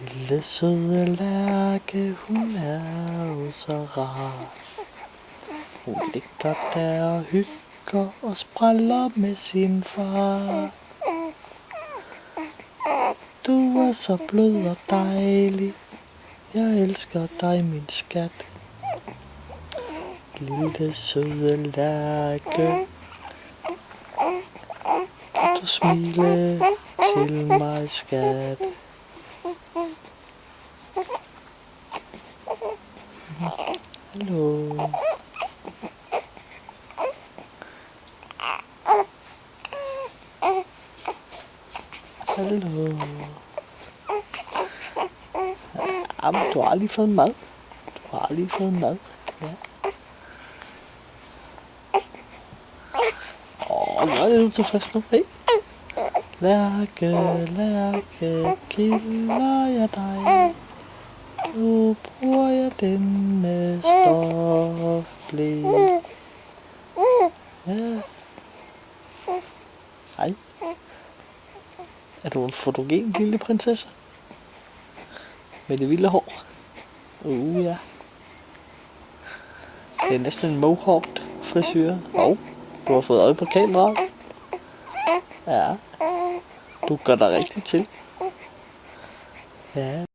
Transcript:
Lille søde Lærke, hun er jo så rar. Hun ligger der og hygger og spræller med sin far. Du er så blød og dejlig, jeg elsker dig, min skat. Lille søde Lærke, kan du smile til mig, skat? Hallo. Hallo. Jamen, du har lige fået mad. Du har lige fået mad. Ja. Hvor er det nu tilfreds nu? Hey. Lærke, Lærke, kilder jeg dig? Nu bruger jeg denne stofble. Ja. Hej. Er du en fotogen lille prinsesse? Med det vilde hår? Ja. Det er næsten en mohawk frisyr. Du har fået øje på kameraet. Ja. Du gør dig rigtig til. Ja.